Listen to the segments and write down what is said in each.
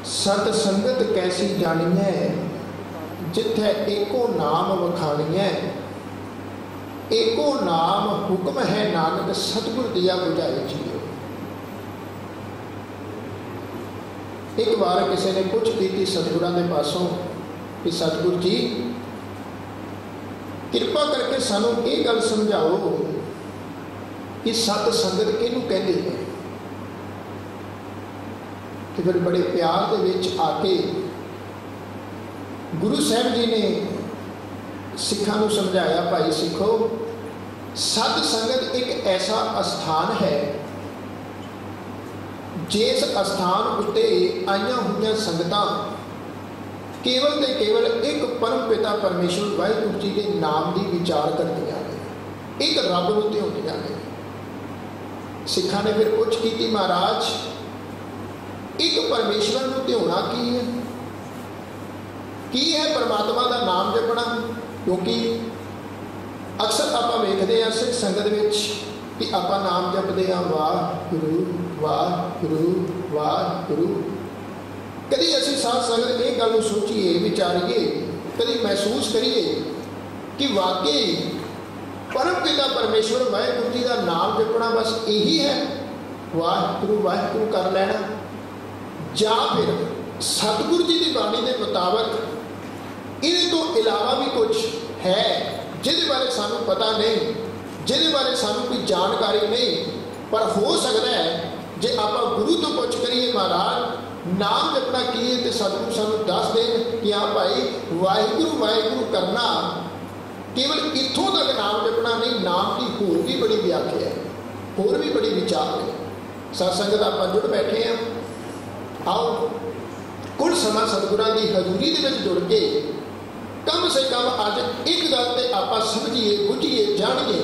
सत संगत कैसी जानिए, जिथे एको नाम वखाणिए। एको नाम हुक्म है नानक, सतगुर दिया बुझाए जियो। एक बार किसी ने पुछ की सतगुरां दे पासों कि सतगुर जी कृपा करके सानू ये गल समझाओ कि सत संगत किहनूं कहंदे ने। तो फिर बड़े प्यार दे विच आके गुरु साहब जी ने सिखां नूं समझाया, भाई सिखो, सत संगत एक ऐसा अस्थान है जिस अस्थान उत्ते आईयां हुईयां संगतां केवल ते केवल एक परम पिता परमेश्वर वाहिगुरू जी के नाम की विचार करदियां ने, एक रब नूं ध्याउंदियां ने। सिखां ने फिर पुछ की महाराज एक परमेश्वर नूं ध्याउणा की है परमात्मा का नाम जपना। क्योंकि अक्सर आप वेखते हैं सिख संगत विच कि आप नाम जपते हैं वाहिगुरू वाहिगुरू वाहिगुरू। कभी असीं साध संगत एक गल सोचीए विचारीए, कभी महसूस करिए कि वाकई परम पिता परमेश्वर वाहिगुरू जी का नाम जपना बस यही है, वाहिगुरू वाहिगुरू कर लेना, या फिर सतगुरु जी की बाणी के मुताबिक इहदे तो इलावा भी कुछ है जिहदे बारे सानू पता नहीं, जिहदे बारे सानू कोई जानकारी नहीं। पर हो सकता है जे आप गुरु तो पुछ करिए महाराज नाम जपना की है, तो सतगुरु सानू दस देन कि हाँ भाई वाहिगुरू वाहिगुरू करना केवल इत्थों तक नाम जपना नहीं, नाम की होर भी बड़ी व्याख्या है, होर भी बड़ी विचार है। सत्संगत आप जुड़ बैठे हैं, आओ कुछ समा सतगुरां की हजूरी दे विच जुड़ के कम से कम अज एक गल ते आपां समझिए बुझिए जानिए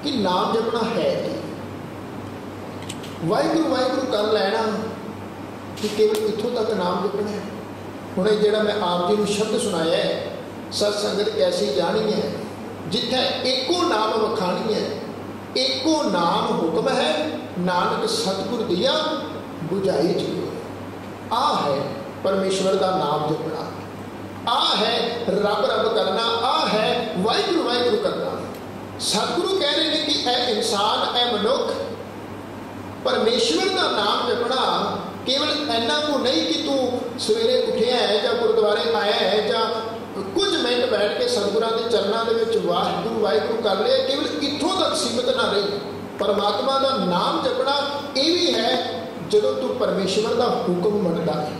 कि नाम जपना है कि वाहिगुरू वाहिगुरू कर लेना कि केवल इत्थों तक नाम जपना है। हुणे जिहड़ा मैं आप जी नूं शब्द सुनाया है, सत्संगत कैसी जानी है, जिथे एको नाम वखाणी है, एको नाम हुक्म है नानक सतगुर दिया बुझाई जियो। आ है परमेश्वर का नाम जपना, आ है रब रब करना, आ है वाहिगुरू वाहिगुरू करना। सतगुरु कह रहे हैं कि ए इंसान ए मनुख परमेश्वर का नाम जपना केवल इन्ना को नहीं कि तू सवेरे उठिया है या गुरुद्वारे आया है या कुछ मिनट बैठ के सतगुरां के चरणों के विच वाहिगुरू वाहिगुरू कर ले, केवल इत्थों तक सीमित ना रहे। परमात्मा का नाम जपना ये भी है जदों तू परमेश्वर का हुक्म मनदा है।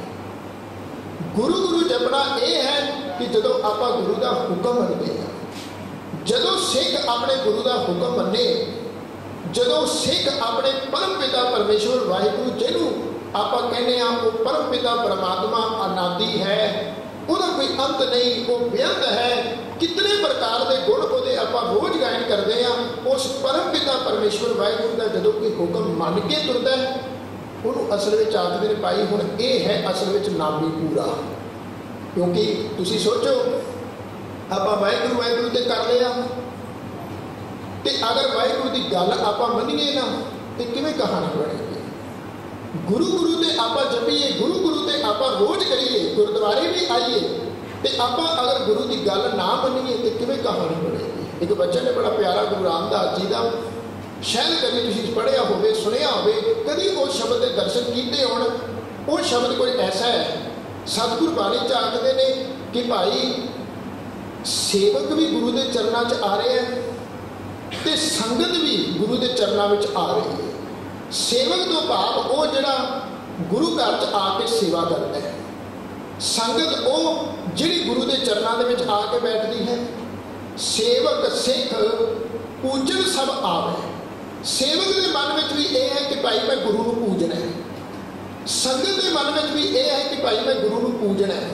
गुरु गुरु जपना यह है कि जदों आप गुरु का हुक्म मनते हैं, जदों सिख अपने गुरु का हुक्म मने, जदों सिख अपने परम पिता परमेश्वर वाहिगुरू जिन्हों आप कहने वो परम पिता परमात्मा अनादि है, उसका कोई अंत नहीं, वो बेअंत है, कितने प्रकार के गुण वो आप रोज गायन करते हैं। उस परम पिता परमेश्वर वाहिगुरू का जदों कोई हुक्म मन के तुरता है, उन्होंने असल में आखते ने पाई हुण ये है असल में नामी पूरा। क्योंकि तुसी सोचो आप वाहिगुरू वाहिगुरू तो कर लिया, तो अगर वाहिगुरू की गल आप मनीए ना तो किवें कहानी बनेगी। गुरु गुरु ते आप जपीए, गुरु गुरु ते आप रोज करिए, गुरुद्वारे भी आइए, तो आप अगर गुरु की गल ना मनीए तो किवें कहानी बनेगी। एक बच्चे ने बड़ा प्यारा गुरु रामदास जी का शायद कभी तुसीं पढ़िया होवे सुनिया होवे, कभी वो शब्द के दर्शन किए होण। वो शब्द कोई ऐसा है, सतगुर बाणी च आखदे ने कि भाई सेवक भी गुरु के चरणों च आ रहे हैं ते संगत भी गुरु के चरणों में आ रही है। सेवक तो भाव वो जिहड़ा गुरु घर च आके सेवा करता है, संगत वो जिहड़ी गुरु के चरणों में आके बैठती है। सेवक सिख पूजन सब आवे, सेवक के मन में भी यह है कि भाई मैं गुरु को पूजना है, संगत के मन में भी यह है कि भाई मैं गुरु को पूजना है।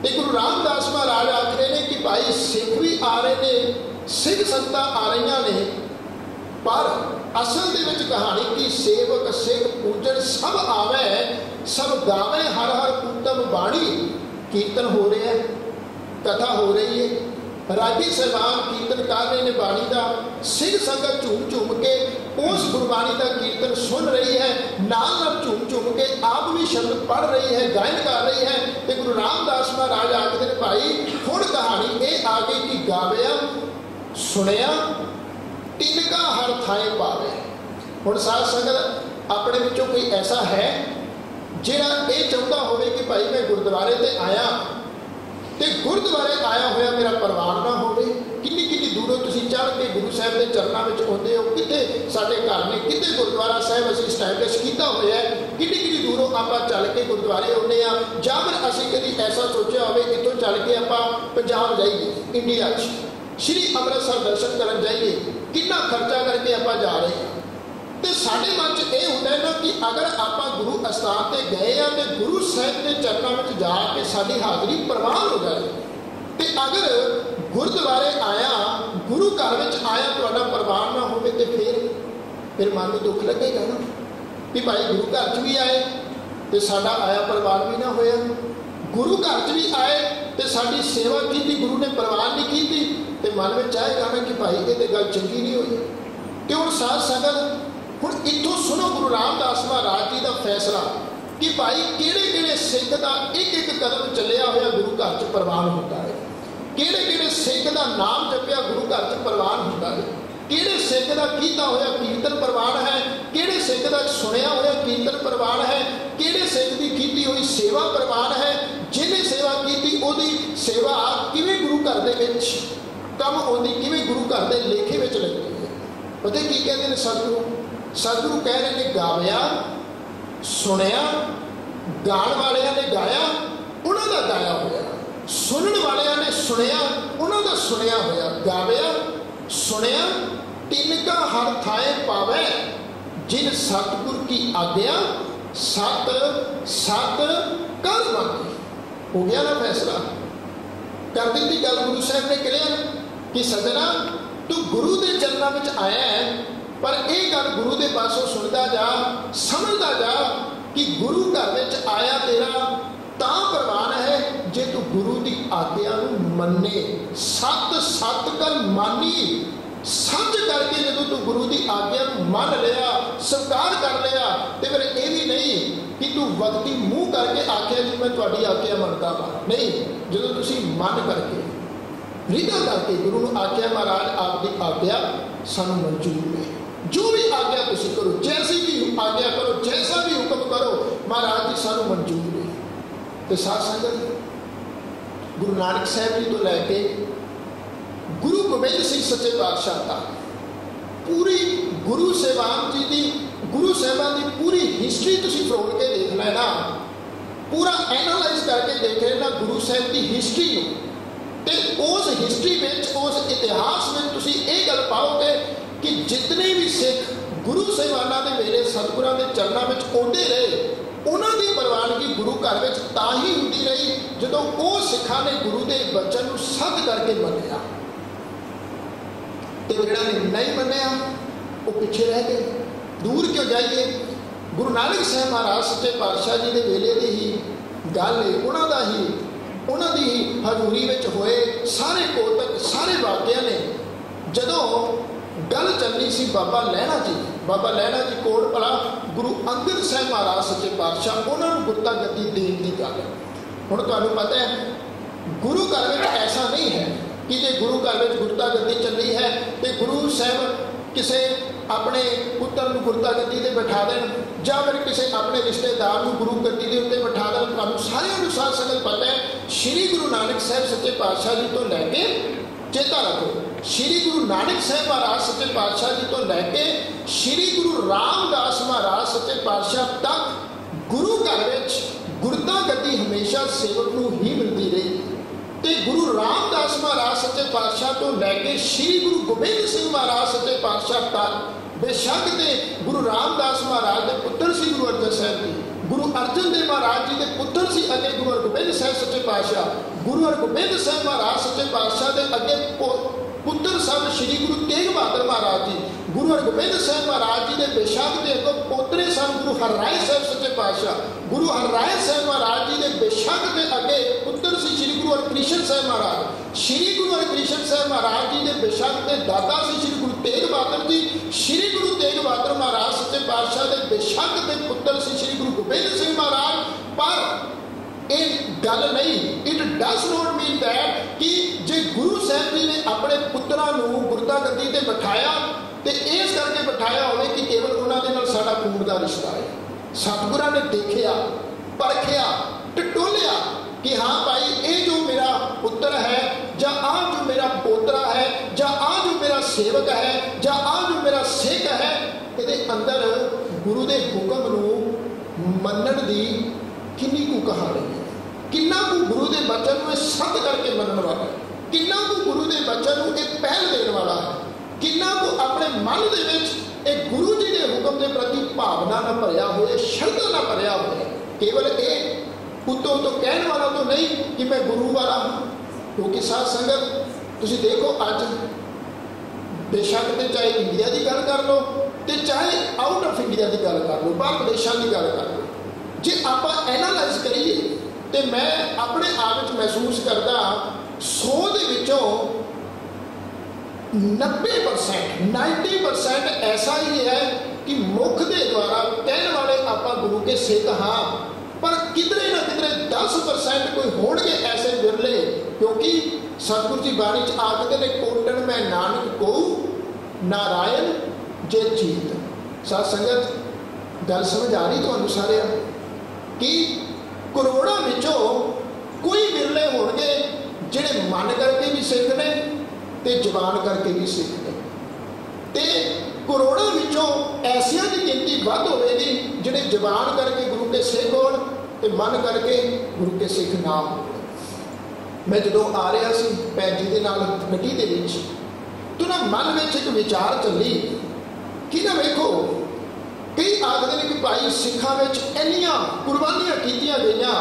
तो गुरु रामदास महाराज आख रहे हैं कि भाई सिख भी आ रहे हैं, सिख संगत आ रही ने, पर असल दे विच कहानी कि सेवक सिख पूजन सब आवे, सब गावे हर हर उत्तम बाणी। कीर्तन हो रहा है, कथा हो रही है, रागी साहिबान कीर्तन कर रहे हैं बाणी का, सिख संगत झूम झूम के उस गुरबाणी का कीर्तन सुन रही है, नाल झूम झूम के आप भी शब्द पढ़ रही है, गायन कर रही है। तो गुरु रामदास महाराज आखते हैं भाई हुण कहानी ये आ गई कि गाविया सुनिया तिनका हर थाए पावे। हुण साध संगत अपने विचों कोई ऐसा है जिहड़ा ये चाहता होवे कि भाई मैं गुरुद्वारे ते आया ते गुरुद्वारे आया होया मेरा परवान ना होवे। किन्नी किन्नी दूरों तुसीं चढ़ के गुरु साहब के चरणों में आउंदे हो, कित्थे साडे घर ने कित्थे गुरुद्वारा साहब असीं इस्टैबलिश कीता होया है, किन्नी किन्नी दूरों आपां चल के गुरुद्वारे आउंदे आ, जां फिर असीं कदी ऐसा सोचिया होवे इत्थों चल के आपां पंजाब जाइए, इंडिया श्री अमृतसर दर्शन करन जाइए, कितना खर्चा करके आपां जा रहे हैं। तो साढ़े मन च यह होता है ना कि अगर आप गुरु अस्थान से गए हैं तो गुरु साहब के चरणों में जाके साड़ी हाजरी प्रवान हो जाए। तो अगर गुरुद्वारे आया गुरु घर में आया तो प्रवान ना हो तो फिर मन में दुख लगेगा ना कि भाई गुरु घर च भी आए तो साडा आया प्रवान भी ना होया, गुरु घर च भी आए तो साड़ी सेवा की गुरु ने प्रवान नहीं की तो मन में चाहेगा ना कि भाई ये तो गल चंगी नहीं हुई। तो हम साध संगत हुण इत्थों सुनो गुरु रामदास महाराज जी का फैसला कि भाई किहड़े किहड़े सिख का एक एक कदम चलिया होया गुरु घर च प्रवान होता है, किहड़े किहड़े सिख का नाम जपिया गुरु घर च प्रवान होता है, किहड़े सिख का कीता होया कीर्तन प्रवान है, किहड़े सिख का सुनिया होया कीर्तन प्रवान है, किहड़े सिख की कीती हुई सेवा प्रवान है, जिन्हें सेवा की उहदी सेवा किवें गुरु घर दे विच कम आउंदी, किवें गुरु घर दे लेखे विच लगदी है। पता की कहते हैं सतगुरु, सतगुरु कह रहे हैं गाविया सुनिया, गाण वालिया ने गाया उन्हों का गाया होया, सुनने वालिया ने सुनिया उन्हों का सुनिया होया, गाविया सुनिया तिनका हर थाए पावे जिन सतगुर की आज्ञा सत सत कर मांगी। हो गया ना फैसला, कर दी गल गुरु साहब ने क्लियर कि सजना तू गुरु के चरणों में आया है, पर यह गल गुरु के पासों सुनता जा, समझता जा कि गुरु घर में आया तेरा तां प्रवान है जे तू गुरु की आज्ञा मन्ने, सत सत कर मानी, सच करके जो तू गुरु की आज्ञा मान लिया स्वीकार कर लिया तो फिर यह भी नहीं कि तू वक्ती मूँह करके आख्या जी मैं तुहाडी आज्ञा मनता वा, नहीं, जो तुसीं मन करके हृदय करके गुरु ने आख्या महाराज आपकी आज्ञा सानू मंजूर है, जो भी आज्ञा तुसीं करो, जैसी भी आज्ञा करो, जैसा भी हुक्म करो महाराज जी सानू मंजूर है। तो साध संगत गुरु नानक साहब जी तो लैके गुरु गोबिंद सिंह सच्चे पातशाह तक पूरी गुरु साहिबान जी की गुरु साहिबान की पूरी हिस्ट्री तुसीं फरोल के देख लेना, पूरा एनालाइज करके देख लेना गुरु साहब की हिस्ट्री, तो उस हिस्ट्री में उस इतिहास में तुसीं ये गल पाओगे कि जितने भी सिख गुरु साहिबाना के वेले सतगुरां के चरणों में आउंदे रहे उन्होंने प्रवानगी गुरु घर में तां ही हुंदी रही जदों वो सिखां ने गुरु के वचन को सद करके मन्निया, तो जिहड़ा ने नहीं मन्निया वो पीछे रह गए। दूर क्यों जाइए, गुरु नानक साहब महाराज सच्चे पातशाह जी के वेले की ही गल है, उन्हों की ही हजूरी में होए सारे कोतक सारे वाकिया ने जदों गल चलनी सी बाबा लहणा जी कोल भला गुरु अंगद साहब महाराज सच्चे पातशाह उन्होंने गुरता गद्दी देन की गल। हुण तुहानूं पता है गुरु घर में ऐसा नहीं है कि जे गुरु घर में गुरता गद्दी चली है तो गुरु साहब किसी अपने पुत्र को गुरता गद्दी से बैठा देन ਜਾਂ फिर किसी अपने रिश्तेदार को गुरु गद्दी के उत्ते बैठा देन। तुहानूं सारिआं नूं साध संगत पता है श्री गुरु नानक साहब सच्चे पातशाह जी तो लैके चेता रखो श्री गुरु नानक साहब महाराज सच्चे पातशाह जी तो लैके श्री गुरु रामदास महाराज सच्चे पातशाह तक गुरु घर में गुरता गद्दी हमेशा सेवक को ही मिलती रही। तो गुरु रामदास महाराज सच्चे पातशाह तो लैके श्री गुरु गोबिंद सिंह महाराज सच्चे पातशाह तक बेशक ते गुरु रामदास महाराज के पुत्र सी गुरु अर्जन साहब जी, गुरु अर्जन देव महाराज जी के पुत्र सी अगे गुरु हरगोबिंद साहब सच्चे पातशाह, गुरु हरगोबिंद साहब महाराज सच्चे पातशाह के अगे पुत्र सन श्री गुरु तेग बहादुर महाराज जी, गुरु हरगोबिंद साहब महाराज जी के बेशक के अगों पोतरे सन गुरु हरराय साहब सच्चे पातशाह गुरु हरराय साहब महाराज जी के बेशक के अगे पुत्र से श्री गुरु हरकृष्ण साहब महाराज, श्री गुरु हरकृष्ण साहब महाराज जी के बेशक के दादा से श्री गुरु तेग बहादुर जी, श्री गुरु तेग बहादुर महाराज सच्चे पातशाह के बेशक के पुत्र से श्री गुरु गोबिंद सिंह महाराज। पर एक गल नहीं, it does not mean that कि जे गुरु साहब जी ने अपने पुत्रों को गुरता गद्दी ते बिठाया तो इस करके बिठाया हो कि केवल उन्होंने नाल साडा खून का रिश्ता है। सतगुरां ने देखिया, परखिया, टटोलिया कि हाँ भाई ये जो मेरा पुत्र है, या आ जो मेरा पोतरा है, या आ जो मेरा सेवक है, या आ जो मेरा सिख है, ये अंदर गुरु के हुक्म को मनण की किन्नी कु कहानी है, किन्ना कु गुरु के बचन को सत करके मनण वाला है, किन्ना कु गुरु के बचन को एक पहल देने वाला है, किन्ना को अपने मन के एक गुरु जी के हुक्म के प्रति भावना न भरिया हुए, श्रद्धा न भरिया हुए। केवल एक उतों तो कहने वाला तो नहीं कि मैं गुरु वाला हूँ, क्योंकि साध संगत तुसीं देखो अज बेशक तो चाहे इंडिया की गल कर लो तो चाहे आउट ऑफ इंडिया की गल कर लो, बाहर देशों की गल कर लो, जे आप एनालाइज करिए तो मैं अपने आप महसूस करता 100 के विचों 90% ऐसा ही है कि मुख के द्वारा कहने वाले आप गुरु के सिख हाँ, पर किधरे ना किधरे 10% कोई होंगे ऐसे विरले, क्योंकि सतगुरु जी बाणी च आखते ने कोटन में नानक को नारायण जे जीत। साध संगत गल समझ आ रही तो सारे कि करोड़ों विचों कोई विरले होंगे जिहड़े मन करके भी सिख ने ते जबान करके भी सिख ने, ते करोड़ों विचों ऐसियां की गिनती वध होगी जिहड़े जबान करके गुरु के सिख होण ते मन करके गुरु के सिख ना हो। मैं जदों आ रहा सी भैन जी दे नाल गड्डी दे विच तो ना मन में एक विचार चली कि ना वेखो कई आखदे ने कि भाई सिखां विच इन्नियां कुर्बानियां कीतियां गईयां,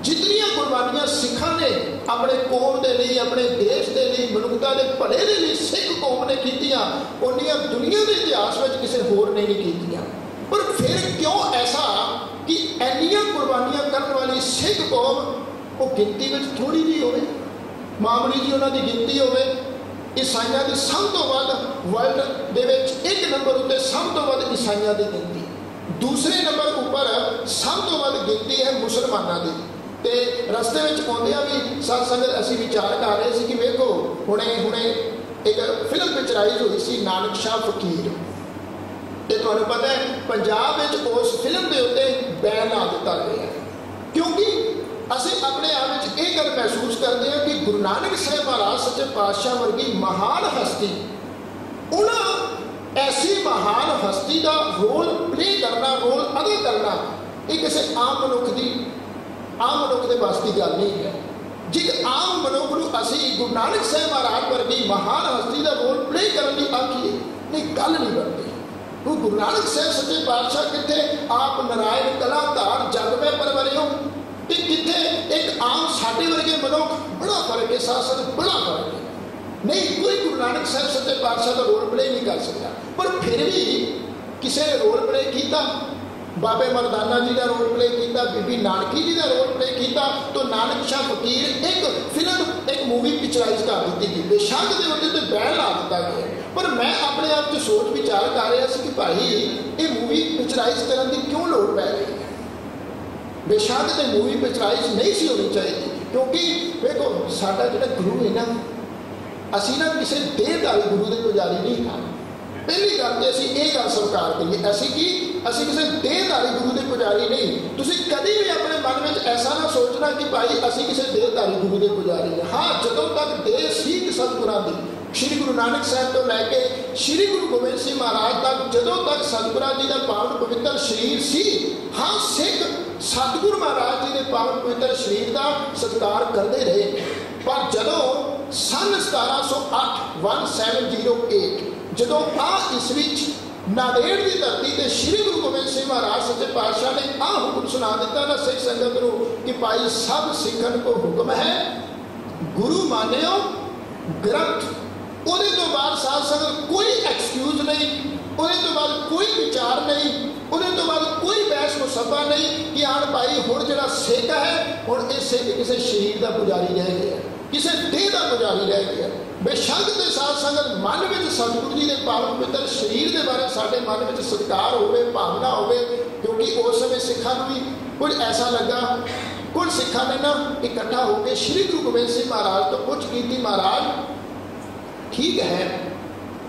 जितनियां कुर्बानियां सिखां ने अपने कौम के लिए, अपने देश के लिए, मनुखता के भले के लिए सिख कौम ने कीतियां उन्नियां दुनिया के इतिहास में किसी होर ने नहीं कीतियां। पर फिर क्यों ऐसा कि इन्नियां कुर्बानियां करने वाली सिख कौम वो गिनती में थोड़ी जी होवे, मामूली जी उन्होंने गिनती होवे। ईसाइयों की सब तो वध वर्ल्ड दे विच एक नंबर उत्ते सब तो वध ईसाइयों की गिनती, दूसरे नंबर उपर सब तो वध गिनती है मुसलमानों की। तो रस्ते में आउंदियां भी साध संगत असीं विचार कर रहे थे कि वेखो हुणे एक फिल्म पिक्चराइज हुई सी नानक शाह फकीर, तो तुहानूं पता है पंजाब में उस फिल्म के उत्ते बैन ला दिता गया, क्योंकि असीं अपने आप में एक गल महसूस करते हैं कि गुरु नानक साहब महाराज सच्चे पातशाह वर्गी महान हस्ती, उन्होंने ऐसी महान हस्ती का रोल प्ले करना, रोल अदा करना, ये किसी आम मनुख की आम मनुख के बस की गल नहीं है। जे आम मनुख को असीं गुरु नानक साहब महाराज वर्गी महान हस्ती का रोल प्ले करने की आखिए नहीं, गल नहीं बनती। तो गुरु नानक साहब सच्चे पातशाह कितने आप नारायण कलाकार जग में परवरे हो, कितने एक आम साडे वर्गे मनुख, बड़ा फर्क है, साथ साथ बड़ा फर्क है। नहीं कोई गुरु नानक साहब सच्चे पातशाह का रोल प्ले नहीं कर सकता, पर फिर भी किसी ने रोल प्ले किया, बाबे मरदाना जी का रोल प्ले किया, बीबी नानकी जी का रोल प्ले किया, तो नानक शाह फकीर एक फिल्म एक मूवी पिक्चराइज कर दी गई, बेशक के उत्ते तो बैन ला दिता गया। पर मैं अपने आप से सोच विचार कर रहा कि भाई ये मूवी पिक्चराइज करने की क्यों लोड़ पै रही है। बेशक तो मूवी पिक्चराइज नहीं सी होनी चाहिए, क्योंकि देखो साडा जिहड़ा गुरु है ना, असीं ना किसी देहधारी गुरु के पुजारी नहीं हाँ। पहली गल तो असीं ये गल स्वीकार करिए, असीं की असीं किसी देहधारी गुरु के पुजारी नहीं। तुसीं कभी भी अपने मन में ऐसा ना सोचना कि भाई असीं किसी देहधारी गुरु के पुजारी हैं। हाँ, जदों तक देह सीख सतगुरां दी, श्री गुरु नानक साहब तो लैके श्री गुरु गोबिंद सिंह महाराज तक, जदों तक सतगुरां जी का पावन पवित्र शरीर सी, हाँ सिख सतगुरु महाराज जी के पावन पवित्र शरीर का सत्कार करते रहे। पर जदों सन 1708 जदों ईस्वी नादेड़ की धरती से श्री गुरु गोबिंद सिंह महाराज सच्चे पातशाह ने हुक्म सुना दिता ना सिख संगत को कि भाई सब सिखन को हुक्म है गुरु मानियो ग्रंथ। उहदे तो बाद साध संगत कोई एक्सक्यूज नहीं, उहदे तो बाद कोई विचार नहीं, उहदे तो बाद कोई बहस सभा नहीं कि आन भाई हुण जिहड़ा सिख है हुण ये सिख किसी शरीर का पुजारी रह गया, किसी देह का पुजारी रह गया। बेशक के साथ संगत मन में सतगुरु जी के पावन पवित्र शरीर के बारे साडे मन में सत्कार होवे, भावना होवे, क्योंकि उस समय सिखां नूं भी कुछ ऐसा लगा, कुछ सिखां ने ना इकट्ठा होकर श्री गुरु गोबिंद सिंह महाराज तो कुछ कीती, महाराज ठीक है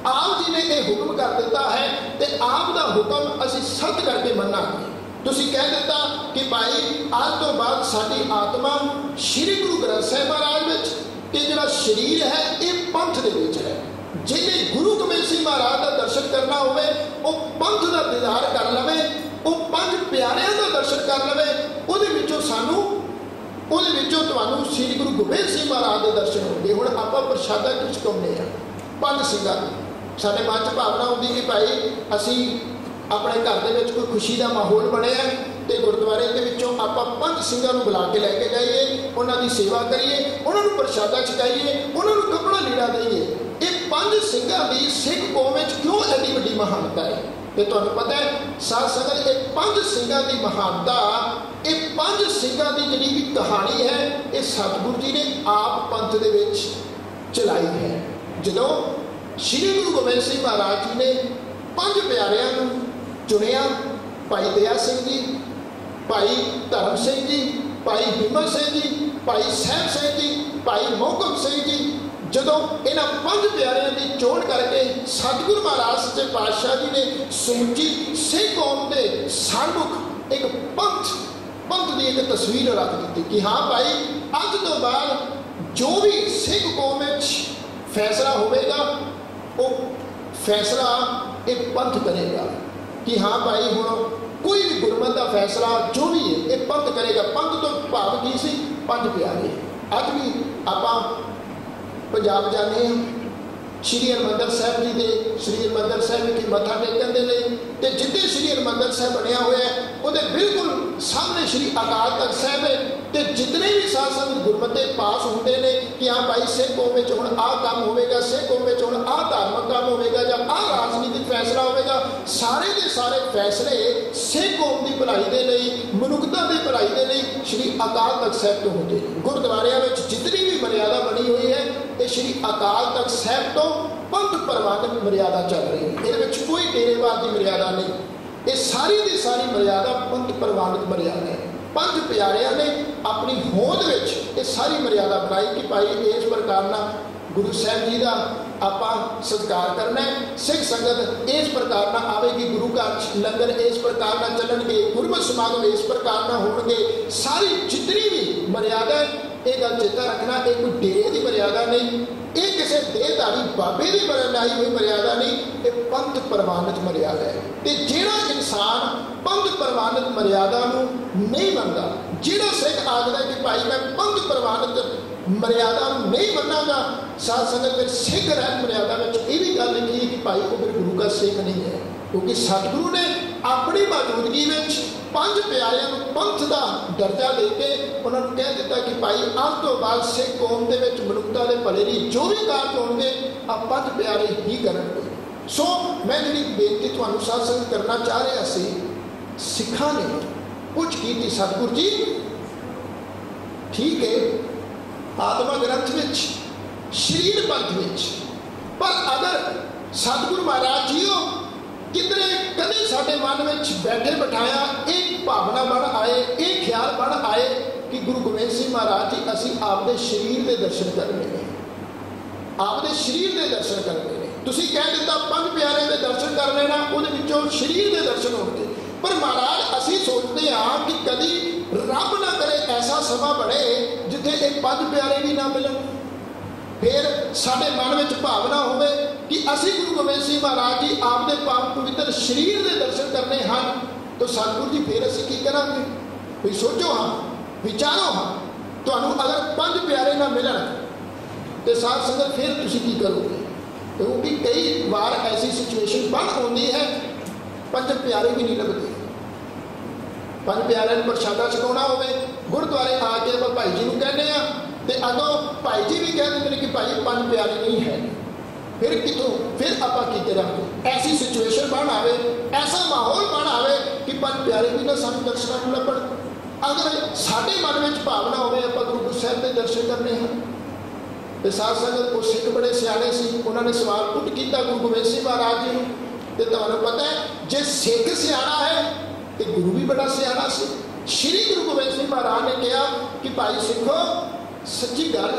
आप जी ने यह हुक्म कर दिता है तो आप का हुक्म असीं सख्त करके मनांगे। तुसीं कह दिता कि भाई आज तो बाद साडी आत्मा श्री गुरु ग्रंथ साहिब महाराज विच ते जिहड़ा शरीर है ये पंथ दे विच है। जिन्हें गुरु गोबिंद सिंह महाराज का दर्शन करना होवे वो पंथ का दीदार कर लवे, वो पंज प्यारिਆਂ का दर्शन कर लवे, उहदे विचों सानू उहदे विचों तुहानू श्री गुरु गोबिंद सिंह महाराज के दर्शन होंगे। हुण आपां प्रशादा की चुकाउने आ पंज सिंघां दी, साडे मन च भावना होंदी कि भाई असीं अपने घर दे विच कोई खुशी का माहौल बनिया तो गुरुद्वारे के विचों आपां पंज सिंघां नूं बुला के लैके जाइए, उन्हां दी सेवा करिए, उन्हां नूं प्रशादा छकाइए, उन्हां नूं कपड़ा लीड़ा दईए। ये पंज सिंघां दी सिख कौम विच क्यों एडी वड्डी महानता है? तो तुहानूं पता है साध संगत ये पंज सिंघां दी महानता, ये पंज सिंघां दी जिहड़ी भी कहानी है ये सतगुरु जी ने आप पंथ दे विच चलाई है। जदों श्री गुरु गोबिंद सिंह महाराज जी ने पंज प्यारिਆਂ ਨੂੰ चुनिया, भाई दया सिंह जी, भाई धर्म सिंह जी, भाई हिम्मत सिंह जी, भाई सहब सिंह जी, भाई मोहकम सिंह जी, जदों इन्हां पंज प्यारिਆਂ की चोण करके सतगुरु महाराज सच्चे पातशाह जी ने समूची सिख कौम के सन्मुख एक पंथ की एक तस्वीर रख दी कि हाँ भाई अज तो बाद जो भी सिख कौम में फैसला होगा वो फैसला एक पंथ करेगा कि हाँ भाई हुण कोई भी गुरमत का फैसला जो भी है ये पंथ करेगा। पंथ तो भाव की सी पंज प्यारे। अज भी आपां पंजाब जाने श्री हरमंदर साहब जी के श्री हरमंदर साहब की मत्था टेकन दे लई ते जिथे श्री हरमंदर साहब बनया हुआ है उहदे बिल्कुल सामने श्री अकाल तख्त साहब है ते जितने भी साध संगत गुरमते पास होंदे ने कि हाँ भाई सिख कौम में हुण आ काम होवेगा, सिख कौम में हुण आ धार्मिक काम होवेगा जां आ राजनीतिक फैसला होवेगा, सारे के सारे फैसले सिख कौम की भलाई के लिए, मनुखता की भलाई के लिए श्री अकाल तख्त साहब तो होंदे। गुरुद्वारियां विच जितनी भी मर्यादा बनी हुई है ये श्री अकाल तख्त साहब तो पंथ प्रवानक मर्यादा चल रही है। ये कोई डेरेवाद की मर्यादा नहीं, ये सारी की सारी मर्यादा पंथ प्रवानक मर्यादा है। पंज प्यारिਆਂ ने अपनी होंद विच ये सारी मर्यादा बनाई कि भाई इस प्रकार ना गुरु साहब जी का आपां सत्कार करना है, सिख संगत इस प्रकार ना आवेगी, गुरु घर लंगर इस प्रकार ना चलणगे, गुरमत समागम इस प्रकार ना होणगे। सारी जितनी भी मर्यादा है ये गल चेता रखना, ये कोई डेरे की मर्यादा नहीं, ये किसी देहधारी बाबे की बनाई हुई मर्यादा नहीं, ये पंथ प्रवानित मर्यादा है। तो जिहड़ा इंसान पंथ प्रवानित मर्यादा नूं नहीं मनदा, जिहड़ा सिख आखदा कि भाई मैं पंथ प्रवानित मर्यादा नहीं मनागा, साध संगत में सिख रहत मर्यादा में यह भी गल लिखी कि भाई वो मेरे गुरु का सिख नहीं है, क्योंकि सतगुरु ने अपनी मौजूदगी में पंज प्यारिਆਂ ਨੂੰ पंथ का दर्जा देके उन्होंने कह दिता कि भाई अज तो बाद सिख कौम के मनुखता के भले लिए जो भी कार्य होंगे आप पंज प्यारे ही करेंगे। सो मैं जी बेनती तुहानूं साध संगत करना चाह रहा सी, सिखां ने कुछ की सतगुरु जी ठीक है आत्मा ग्रंथ में शरीर पंथ में, पर अगर सतगुरु महाराज जी हो कितने कदे साडे मन में बैठे बिठाया एक भावना बन आए, एक ख्याल बन आए कि गुरु गोबिंद सिंह महाराज जी असीं आपदे शरीर के दर्शन करने ने, आपदे शरीर के दर्शन करने ने। तुसीं कह दिता पंज प्यारे के दर्शन कर लेना, उहदे विचों शरीर के दर्शन होंगे, पर महाराज असीं सोचते हाँ कि कभी रब ना करे ऐसा समा बने जिथे एक पंज प्यारे भी ना मिलन, फिर साडे मन में भावना होवे कि असीं गुरु गोबिंद सिंह महाराज जी आपदे पावन पवित्र शरीर के दर्शन करने हैं, तो सतगुरु जी फिर असीं की करांगे? भी सोचो हाँ, विचारो हाँ, तुहानूं अगर पंज प्यारे ना मिलन तो साध संगत फिर तुसीं की करोगे? क्योंकि कई बार ऐसी सिचुएशन बन आती है पंज प्यारे भी नहीं लगते। पंज प्यारे नूं प्रशादा छकाउणा होवे गुरुद्वारे आके आपां भाई जी नूं कहने आ ते अगों भाई जी भी कह देंगे कि भाई पंज प्यारे नहीं है, फिर कितों फिर आपां की करांगे? ऐसी सिचुएशन बन आवे, ऐसा माहौल बन आवे कि पर प्यारे भी ना सानू दर्शनां नूं लभण। अगर साडे मन में भावना होवे आपां गुरु ग्रंथ साहिब दे दर्शन करने हैं। ते साध संगत को सिख बड़े सियाणे सी, उन्होंने सवाल पुट किया गुरु गोबिंद सिंह महाराज जी नूं। ते तुहानूं पता है जे सिख सियाणा है तो गुरु भी बड़ा सियाणा सी। श्री गुरु गोबिंद सिंह महाराज ने कहा कि भाई सिखो, सच्ची गल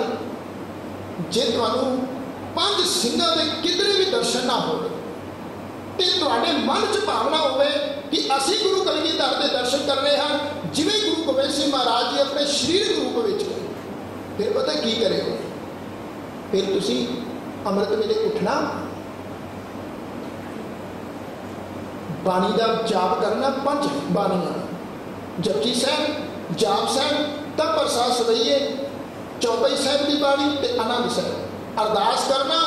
जे तुहानूं पंज सिंहां दे किधरे भी दर्शन ना हो ते तुहाडे मन च भावना होवे कि असीं गुरु कलगीधर दे दर्शन करने हैं जिवें गुरु गोबिंद सिंह महाराज जी अपने शरीरक रूप विच, फिर पता की करिओ, फिर तुसीं अमृत वेले उठना, बाणी का जाप करना, पंज बाणियां जपजी साहब, जाप साहब, तब प्रसाद सदैये, चौपाई साहब की बाणी ते आनंद साहब, अरदास करना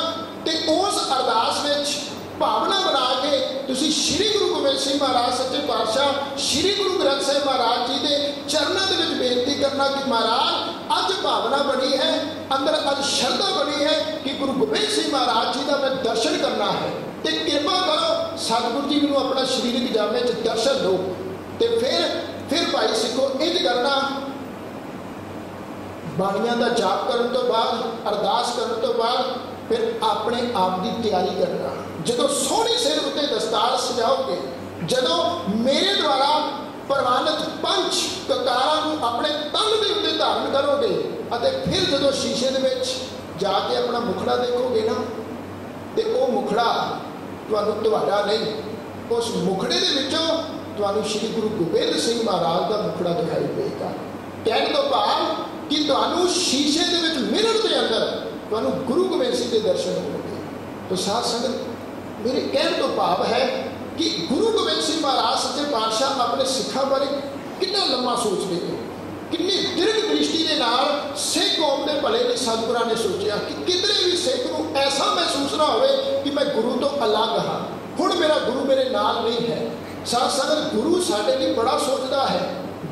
ते उस अरदास विच भावना बना के तुसी श्री गुरु गोबिंद सिंह महाराज सच्चे पातशाह श्री गुरु ग्रंथ साहिब महाराज जी के चरणों के विच बेनती करना कि महाराज अज भावना बनी है, अंदर अज श्रद्धा बनी है कि गुरु गोबिंद सिंह महाराज जी का मैं दर्शन करना है, तो कृपा करो सतगुरु जी मैनूं अपना शरीरक जामे च दर्शन दो। तो फिर भाई सिखो इंज करना, बाणियां का जाप करने तो बाद, अरदास करने तो बाद फिर अपने आप की तैयारी करना। जदों सोहनी सिर उत्ते दस्तार सजाओगे, जदों मेरे द्वारा प्रवानित पंच ककारां नूं अपने तन के उत्ते धारण करोगे, अते फिर जदों शीशे दे विच जाके अपना मुखड़ा देखोगे ना, तो वह मुखड़ा तुहानूं तुहाडा नहीं, उस मुखड़े दे विचों तुहानूं श्री गुरु गोबिंद सिंह महाराज का मुखड़ा दिखाई देगा। कहने तो भाव कि तुहानूं शीशे दे विच मिरर दे अंदर तुहानूं गुरु गोबिंद सिंह के दर्शन होंगे। तो साध संगत मेरे कहने तो भाव है कि गुरु गोबिंद सिंह महाराज सच्चे पातशाह अपने सिखां बारे कितना लंबा सोचते हैं, कितनी दीर्घ दृष्टि के नाल सिख कौम के भले ने सतगुरां ने सोचा कि किधरे भी सिख नूं ऐसा महसूस ना होवे कि मैं गुरु तो अलग हाँ, हुण मेरा गुरु मेरे नाल नहीं है। साथ संगत गुरु साडे लिए बड़ा सोचता है,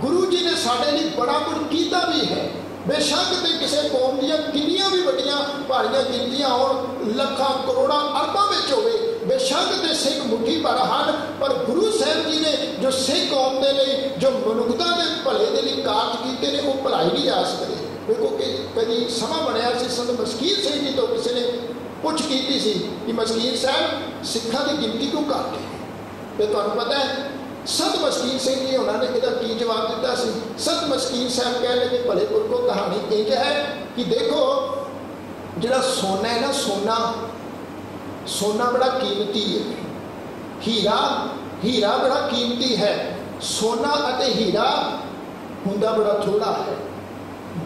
गुरु जी ने साडे लिए बड़ा कुछ कीता भी है। बेशक तो किसी कौम दियां कितनियां भी वड्डियां भारियां गिनतियां होण, लखां करोड़ां अरबां विच होवे, बेशक तो सिख मुट्ठी भर हैं, पर गुरु साहब जी ने जो सिख कौम के लिए जो मनुखता के भले के लिए कार्य किए हैं वो भलाई नहीं जा सकते। देखो कि कभी समा बनया सी, संत मस्कीर सिंह जी तो किसी ने पुछ की सी कि मस्कीर साहब सिखां की गिनती क्यों घट है, तो तुहानूं पता है संत मस्कीर सिंह जी उन्होंने इसका की जवाब दिता सी। संत मस्कीर साहब कह लगे भले पुरखों कहानी इंज है कि देखो जिहड़ा सोना है ना, सोना बड़ा कीमती है, हीरा बड़ा कीमती है, सोना अते हीरा हुंदा बड़ा थोड़ा है।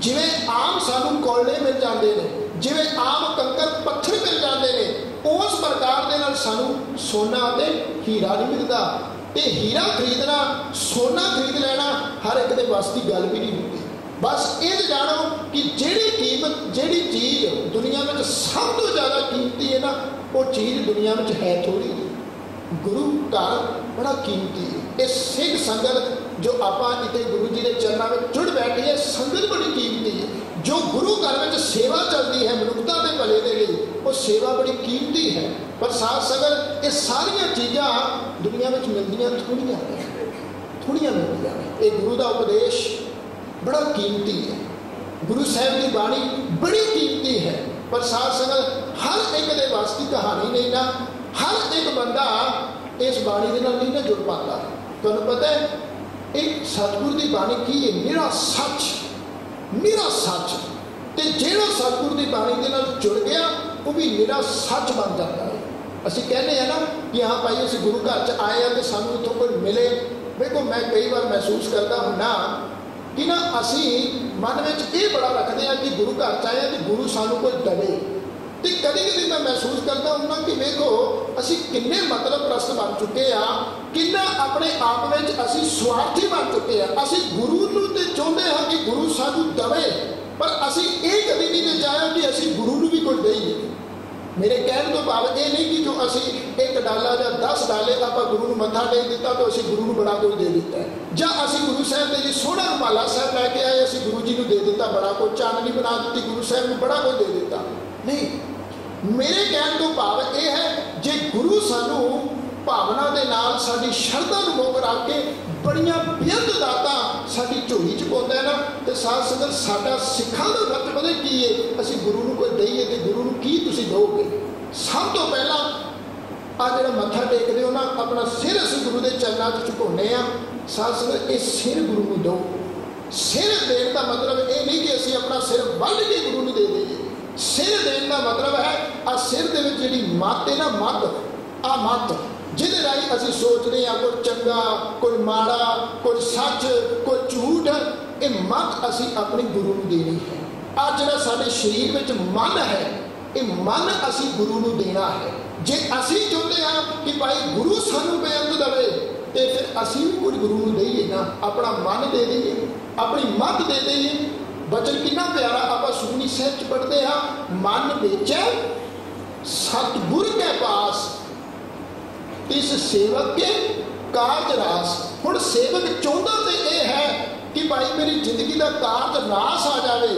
जिवें आम सानू कोयले मिल जाते हैं, जिवें आम कंकर पत्थर मिल जाते हैं, उस प्रकार के नाल सानू सोना अते हीरा नहीं मिलता। ते हीरा खरीदना, सोना खरीद लेना हर एक दे बस की गल भी नहीं होती। बस ये जानो कि जिहड़ी कीमत, जिहड़ी चीज़ दुनिया में सब तो ज़्यादा कीमती है ना, वो चीज़ दुनिया में है थोड़ी। गुरु घर बड़ा कीमती है। ये सिख संगत जो आपां इत्थे गुरु जी के चरणों में जुड़ बैठे हैं, संगत बड़ी कीमती है। जो गुरु घर में सेवा चलती है मनुखता के भले के लिए, वो सेवा बड़ी कीमती है। पर साथ संगत ये सारिया चीज़ां दुनिया में मिलदियां थोड़ियां मिलदियां ने। ये गुरु का उपदेश बड़ा कीमती है, गुरु साहब की बाणी बड़ी कीमती है, पर साथ संगत हर एक दे वास की कहानी नहीं ना, हर एक बंदा इस बाणी के नाल नहीं ना जुड़ पाता। तुहानूं पता है एक सतगुरु की बाणी की है, निरा सच। तो जिहड़ा सतगुरु की बाणी के नाल जुड़ गया वो भी निरा सच बन जाता है। असीं कहने हैं ना कि हाँ भाई असीं गुरु घर च आए हैं तो सानूं इत्थों कोई मिले। देखो मैं कई बार महसूस करता हूँ ना कि ना असीं मन में ये बड़ा रखते हैं कि गुरु घर च आए हैं तो गुरु सानूं कोई दवे। तो कभी कभी मैं महसूस करता हूँ ना कि देखो असीं किन्ने मतलब प्रस्त बन चुके हैं, किन्ना अपने आप में असीं स्वार्थी बन चुके हैं। असीं गुरु नूं ते चाहुंदे हैं कि गुरु सानूं दवे, पर असीं ये कभी नहीं चाहया कि असीं गुरु नूं भी कुछ देईए। मेरे कहने तो भाव ये नहीं कि जो असी एक डाला या 10 डाले आप गुरु नूं मत्था टेक दिता तो असी गुरु नूं बड़ा कुछ दे दिता है, या असी गुरु साहब के जी सोहना रुमाला साहब लैके आए असी गुरु जी नूं दे दिता बड़ा कुछ, चांदनी बना दी गुरु साहब नूं बड़ा कुछ दे दिता। नहीं, मेरे कहण तो भाव यह है, जे गुरु सानू भावना दे नाल साडी शरधा नूं मुख रख के बड़ियां बेअंत दातां साडी झोली च पाउंदा है ना, ते साध संगत साडा सिखां दा रत पता की है, असीं गुरु नूं कोई दईए ते गुरु नूं की तुसीं दोगे। सब तो पहला आ जिहड़ा मत्था टेकदे हो ना, अपना सिर असीं गुरु दे चरनां च झुकाउने आ। साध संगत ये सिर गुरु नूं दो। सिर देण दा मतलब ये नहीं कि असीं अपना सिर वढ के गुरु नूं दे दईए। सिर देण दा मतलब है आ सिर दे विच जिहड़ी मत है ना, मत आ मत जिहदे राही असीं सोचदे आ कोई चंगा कोई माड़ा कोई सच कोई झूठ, ये मत असीं अपने गुरु नूं देनी है। आ जिहड़ा साडे शरीर विच मन है, ये मन असीं गुरु नूं देना है। जे असीं चाहुंदे हां कि भाई गुरु सानूं बेअंत देवे, ते फिर असीं भी कुछ गुरु नूं देईए ना, अपना मन दे दईए, अपनी मत दे दईए। बचन कितना प्यारा आपां सुखमनी साहिब च पढ़दे हां, मन बेचै सतगुर के पास इस सेवक के कारज रास। हुण सेवक चाहुंदा ते यह है कि भाई मेरी जिंदगी का कारज रास आ जाए,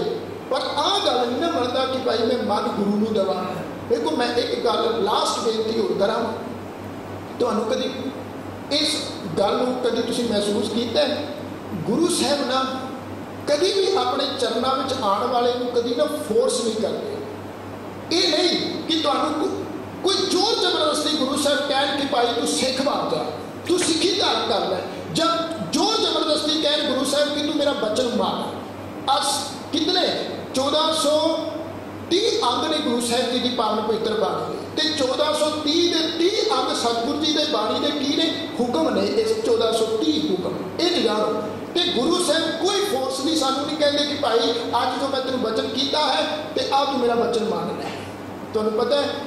पर आह गल नहीं ना मनता कि भाई मैं मन गुरु नूं देवां। देखो मैं एक गल लास्ट बेनती होर करां, तुहानूं कदी इस गल नूं कदी तुसीं महसूस कीता है, गुरु साहब ना कभी भी अपने चरणों में आने वाले को कभी ना फोर्स नहीं करते। ये नहीं कि तुहानूं कोई जोर जबरदस्ती गुरु साहब कह कि भाई तू सिख बन जा, तू सिखी धारण कर लै, जब जोर जबरदस्ती कह गुरु साहब कि तू मेरा बचन मान। अस कितने 1430 अंग ने गुरु साहब जी की पावन पवित्र बाणी के, 1430 के 30 अंग सतगुरु जी के बाणी के की ने हुक्म ने। इस 1430 हुक्म ये जानो कि गुरु साहब कोई फोर्स नहीं, सानू नहीं कहते कि भाई अज जो मैं तेन बचन किया है तो आ तू मेरा बचन मानना है। तुहानूं पता है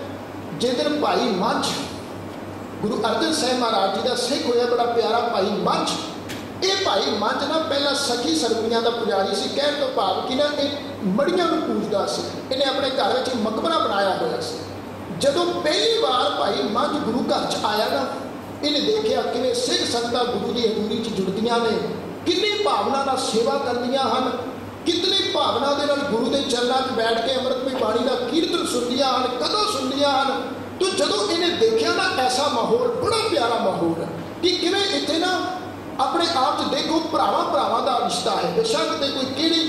जिस दिन भाई मंझ गुरु अर्जन साहब महाराज जी का सिख होया, बड़ा प्यारा भाई मंझ, ये भाई मंझ ना पहला सखी सरबियां का पुजारी से, कहने तो भाव कि ना एक मड़ियां नूं पूजदा सी। इन्हें अपने घर में मकबरा बनाया हुआ सी। जदों पहली बार भाई मंझ गुरु घर च आया ना, इन्हें देखा कि सिख संगतां गुरु की हजूरी च जुड़दियां ने, कितनी भावना नाल सेवा करदियां हन, कितनी भावना दे नाल गुरु के चरणों में बैठ के अमृतमय बाणी का कीर्तन सुनदियां हन, कदों सुनदियां हन। तो जदों इन्हें देखा ना ऐसा माहौल, बड़ा प्यारा माहौल है कि किवें इत्थे ना अपने आप च देखो भरावां भरावां दा रिश्ता है। बेशक ते कोई किहड़ी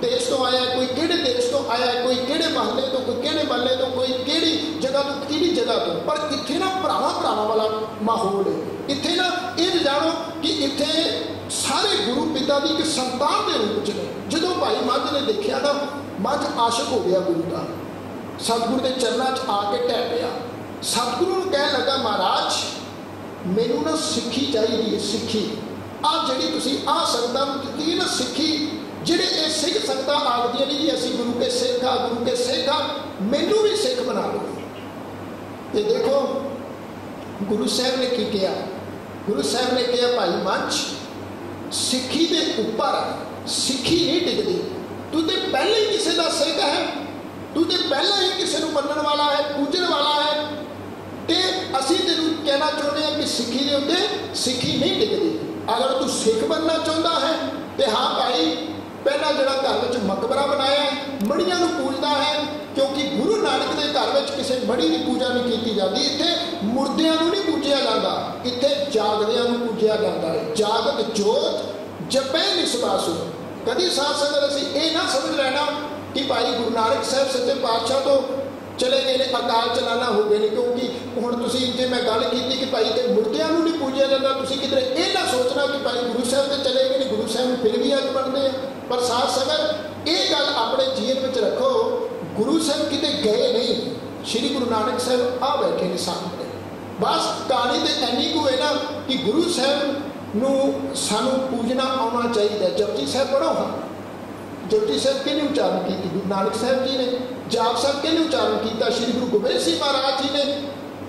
देश तो आया, कोई किहड़े देश तो आया, कोई किहड़े महल्ले तो, कोई किहड़े महल्ले तो, कोई किहड़ी जगह तो, किहड़ी जगह तो, पर इत्थे ना भरावां भरावां वाला माहौल है। इत्थे ना ये जानो कि इत्थे सारे गुरु पिता की एक संतान के रूप च ने। जदों भाई मंझ ने देखा ना, मंझ आशिक हो गया गुरु का, सतगुरु के चरणों च आके ढह पिया। सतगुरु नूं कह लगा महाराज मैनू ना सिक्खी चाहिए, सिक्खी आ जिहड़ी तुसीं आ संगतां नूं दित्ती ना सिक्खी, जिहड़े ये सिख संगतां आखदियां ने जी असीं गुरु के सिख आ, गुरु के सिख आ, मैनू भी सिख बना लो। ये देखो गुरु साहब ने की किया, गुरु साहब ने कहा भाई मंच सिक्खी के उपर सिक्खी नहीं टिकती, तू तो पहले ही किसी का सिख है, तू तो पहले ही किसी को मनण वाला है, पूजन वाला है, तो असीं तेनूं कहना चाहते हैं कि सिक्खी के उत्ते सिक्खी नहीं टिकती। अगर तू सिख बनना चाहता है तो हाँ भाई पहला जो घर में मकबरा बनाया है, मड़ियां नूं पूजदा है, क्योंकि गुरु नानक के घर में किसी मड़ी की पूजा नहीं की जाती। इत्थे मुर्दियां नूं नहीं पूजिया जाता, इत्थे जागदियां नूं पूजिया जाता है। जागत जोत जपै निसबासु। कभी साथ संगत असीं ये ना समझ लेना कि भाई गुरु नानक साहब सच्चे पातशाह तो चले गए ने, अकाल चलाना हो गए ने, क्योंकि हुण तुसीं जे मैं गल कीती कि भाई ते मुर्दियां नूं नहीं पूजिया जाता, तुसीं किधरे ये ना सोचना कि भाई गुरु साहब तो चले गए ने, गुरु साहब फिर भी अज बनते हैं। पर साथ संगत ये गल अपने जीवन में रखो, गुरु साहब किते गए नहीं, श्री गुरु नानक साहब आ बैठे ने सामने। बस कहानी तो इन्नी को है ना कि गुरु साहब नूं सानू पूजना आना चाहिए। जपजी साहब पढ़ो, हाँ जपजी साहब किहने उच्चारण की? गुरु नानक साहब जी ने। जाप साहब किहने उच्चारण किया? श्री गुरु गोबिंद सिंह महाराज जी ने।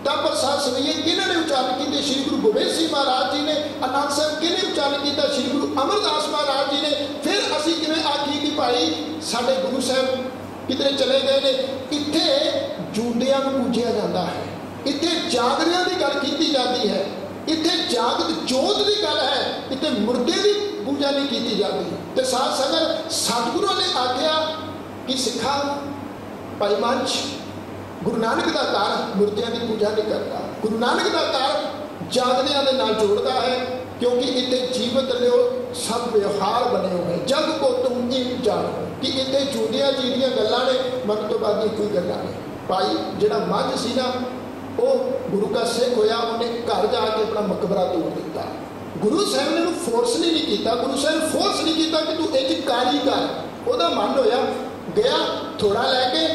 तब प्रसाद सवैये किन्होंने उच्चारण किए? श्री गुरु गोबिंद सिंह महाराज जी ने। आनंद साहब किहने उच्चारण किया? श्री गुरु अमरदास महाराज जी ने। फिर असीं किवें आखीए कि भाई साडे गुरु साहब किधरे चले गए ने? इत्थे जूंदियां नूं पूजिया जाता है, इत्थे जागरियां की गल की जाती है, इत्थे जागत जोत की गल है, इत्थे मुर्दे की पूजा नहीं की जाती। तो साथ संगत सतगुरु ने आख्या कि सिखा भाई मंच गुरु नानक का घर मूर्तियां की पूजा नहीं करता। गुरु नानक का घर जागदियां दे नाल जोड़ता है, क्योंकि इतने जीवत लियो सब व्यवहार बने हुए जग को तुम इन जानो कि इतने जूदियां जीदियां गल्लां ने, मन तो बाद कोई गल्लां नहीं। भाई जिहड़ा मझ सी ना वो गुरु का सिख होया, उन्हें घर जाके अपना मकबरा तोड़ दिता। गुरु साहब ने फोर्स नहीं किया, गुरु साहब फोर्स नहीं किया कि तू एक कारी कर। वह मन होया गया थोड़ा लैके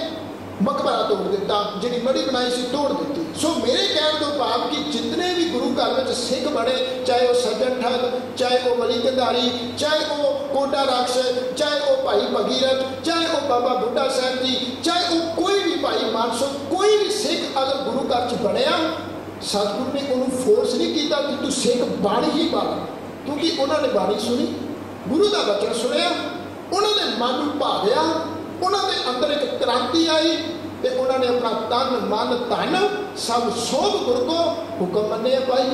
मकबरा तोड़ दिता, जी मड़ी बनाई सी तोड़ दी। सो मेरे कहने तो भाव कि जितने भी गुरु घर में सिख बने, चाहे वह सज्जन ठग, चाहे वह बली कंधारी, चाहे वह कोटा राक्ष, चाहे वह भाई भगीरथ, चाहे वह बाबा बुढ़ा साहब जी, चाहे वह कोई भी भाई मानसो, कोई भी सिख अगर गुरु घर च बनया, सतगुरु ने उन्होंने फोर्स नहीं किया कि तू सिख बाणी ही बन, क्योंकि उन्होंने बाणी सुनी, गुरु का वचन सुनिया, उन्होंने मन भाविया, उन्होंने अंदर एक क्रांति आई, तो उन्होंने अपना तन मन धन सब सौंप गुरु को हुक्म मन्ने। भाई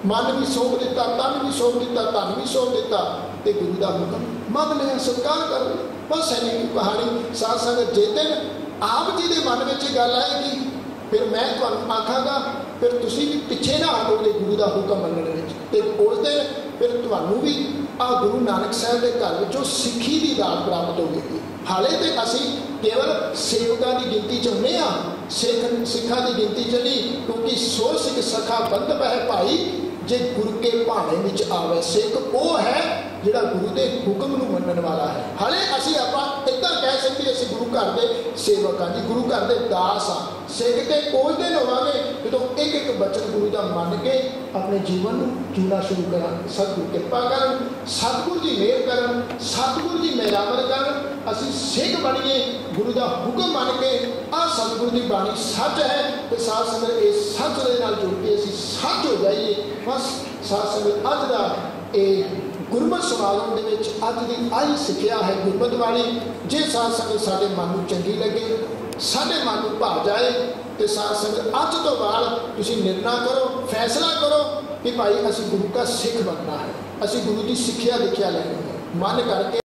मन भी सौंप दिता, तन भी सौंप दिता, धन भी सौंप दिता, तो गुरु का हुक्म मान लिया, स्वीकार कर लिया। बस ऐनी की कहानी। साध संगत जे दिन आप जी के मन में गल आएगी, फिर मैं तुहानूं आखांगा, फिर तुसीं भी पिछे ना हटोगे गुरु का हुक्म मनने विच, ते उस दिन फिर तुहानूं भी आ गुरु नानक साहब के घर विचों सिੱਖੀ की दात प्राप्त होगी। हाले तो असी केवल सेवकों की गिनती च हुंदे आ, सिखा की गिनती च नहीं, क्योंकि सो सिख सखा बंधप है भाई, जे गुरु के भाने में आवे। सिख वो है जिहड़ा गुरु के हुक्म नूं मनण वाला है। हाले असी आपां इदां कह सकते असी गुरु घर के सेवक हाँ जी, गुरु घर के दास हाँ। सिख के उस दिन होवांगे जदों एक एक वचन गुरु का मन के अपने जीवन नूं जीना शुरू करांगे। सतगुरु कृपा करन, सतगुरु जी मेहर करन, सतगुरु जी मेहरामद करन, असी सिख बणीए, गुरु का हुक्म मन के आ सतगुरु की बाणी सच है, तो साध संगत इस सच के नाल जुड़ के असी सच हो जाइए। बस साध संगत अज का ये गुरमत समागम के अज की आई सिक्ख्या है गुरमत वाली। जे साध संगत साडे मन नूं चंगी लगे, साडे मन नूं भा जाए, तो साध संगत अज तो बाद तुसीं निर्णय करो, फैसला करो कि भाई असी गुरु का सिख बनना है, असी गुरु की सिक्ख्या दीक्षा लेनी है। मन करके